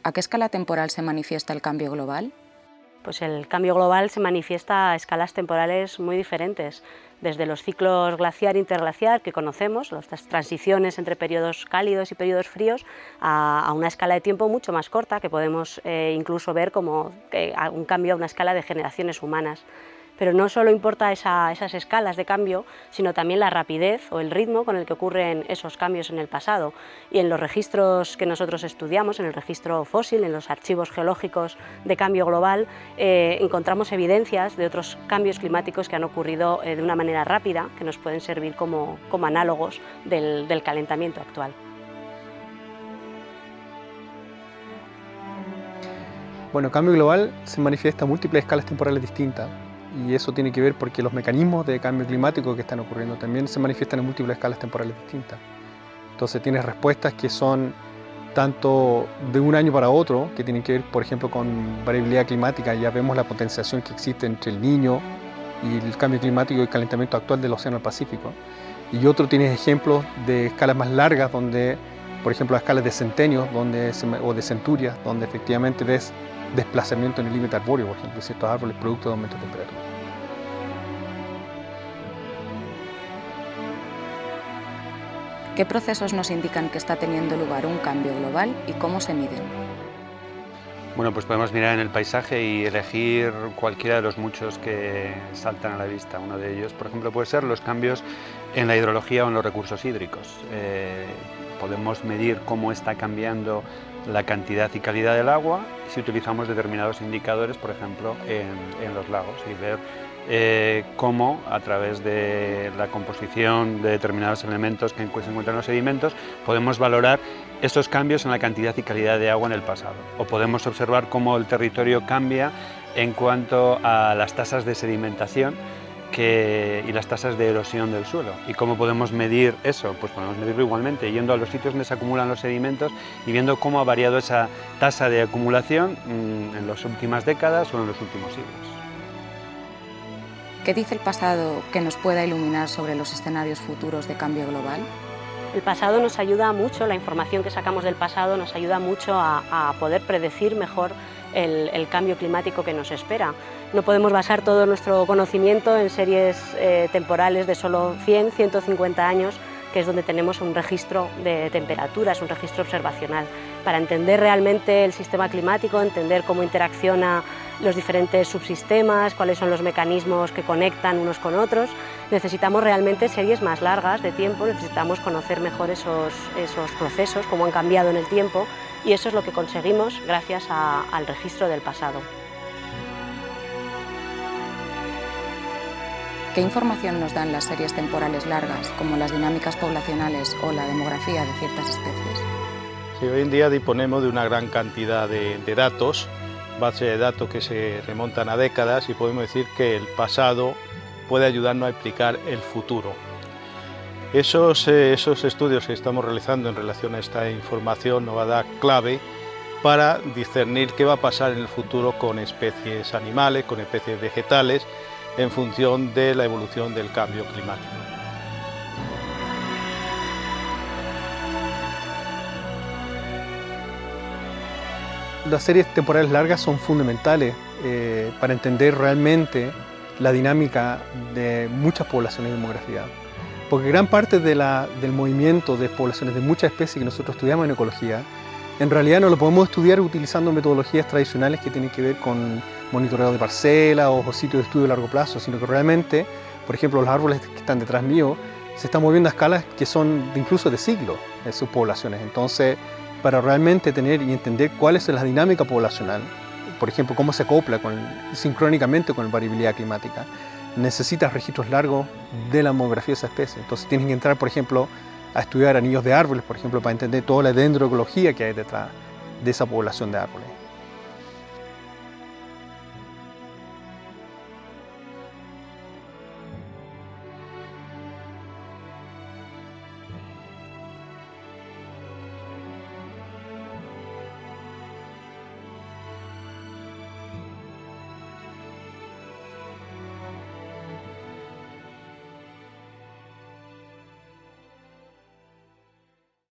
¿A qué escala temporal se manifiesta el cambio global? Pues el cambio global se manifiesta a escalas temporales muy diferentes, desde los ciclos glaciar-interglaciar que conocemos, las transiciones entre periodos cálidos y periodos fríos, a una escala de tiempo mucho más corta, que podemos incluso ver como un cambio a una escala de generaciones humanas. Pero no solo importa esas escalas de cambio, sino también la rapidez o el ritmo con el que ocurren esos cambios en el pasado. Y en los registros que nosotros estudiamos, en el registro fósil, en los archivos geológicos de cambio global, encontramos evidencias de otros cambios climáticos que han ocurrido de una manera rápida, que nos pueden servir como análogos del calentamiento actual. Bueno, el cambio global se manifiesta a múltiples escalas temporales distintas. Y eso tiene que ver porque los mecanismos de cambio climático que están ocurriendo también se manifiestan en múltiples escalas temporales distintas. Entonces tienes respuestas que son tanto de un año para otro, que tienen que ver, por ejemplo, con variabilidad climática. Ya vemos la potenciación que existe entre el Niño y el cambio climático y el calentamiento actual del Océano Pacífico. Y otro tienes ejemplos de escalas más largas, donde, por ejemplo, a escalas de centenios o de centurias, donde efectivamente ves desplazamiento en el límite arbóreo, por ejemplo, de ciertos árboles producto de aumento de temperatura. ¿Qué procesos nos indican que está teniendo lugar un cambio global y cómo se miden? Bueno, pues podemos mirar en el paisaje y elegir cualquiera de los muchos que saltan a la vista. Uno de ellos, por ejemplo, puede ser los cambios en la hidrología o en los recursos hídricos. Podemos medir cómo está cambiando la cantidad y calidad del agua si utilizamos determinados indicadores, por ejemplo, en los lagos, y ver cómo, a través de la composición de determinados elementos que se encuentran en los sedimentos, podemos valorar esos cambios en la cantidad y calidad de agua en el pasado. O podemos observar cómo el territorio cambia en cuanto a las tasas de sedimentación y las tasas de erosión del suelo. ¿Y cómo podemos medir eso? Pues podemos medirlo igualmente, yendo a los sitios donde se acumulan los sedimentos y viendo cómo ha variado esa tasa de acumulación en las últimas décadas o en los últimos siglos. ¿Qué dice el pasado que nos pueda iluminar sobre los escenarios futuros de cambio global? El pasado nos ayuda mucho, la información que sacamos del pasado nos ayuda mucho a poder predecir mejor el cambio climático que nos espera. No podemos basar todo nuestro conocimiento en series temporales de solo 100, 150 años, que es donde tenemos un registro de temperaturas, un registro observacional. Para entender realmente el sistema climático, entender cómo interacciona los diferentes subsistemas, cuáles son los mecanismos que conectan unos con otros, necesitamos realmente series más largas de tiempo, necesitamos conocer mejor esos procesos, cómo han cambiado en el tiempo, y eso es lo que conseguimos gracias al registro del pasado. ¿Qué información nos dan las series temporales largas, como las dinámicas poblacionales o la demografía de ciertas especies? Sí, hoy en día disponemos de una gran cantidad de datos, bases de datos que se remontan a décadas, y podemos decir que el pasado puede ayudarnos a explicar el futuro. Esos estudios que estamos realizando en relación a esta información nos va a dar clave para discernir qué va a pasar en el futuro con especies animales, con especies vegetales, en función de la evolución del cambio climático. Las series temporales largas son fundamentales para entender realmente la dinámica de muchas poblaciones y demografía. Porque gran parte del movimiento de poblaciones de muchas especies que nosotros estudiamos en ecología, en realidad no lo podemos estudiar utilizando metodologías tradicionales que tienen que ver con monitoreo de parcelas o sitios de estudio a largo plazo, sino que realmente, por ejemplo, los árboles que están detrás mío se están moviendo a escalas que son incluso de siglos en sus poblaciones. Entonces, para realmente tener y entender cuál es la dinámica poblacional, por ejemplo, cómo se acopla sincrónicamente con la variabilidad climática, necesitas registros largos de la demografía de esa especie. Entonces tienes que entrar, por ejemplo, a estudiar anillos de árboles, por ejemplo, para entender toda la dendroecología que hay detrás de esa población de árboles.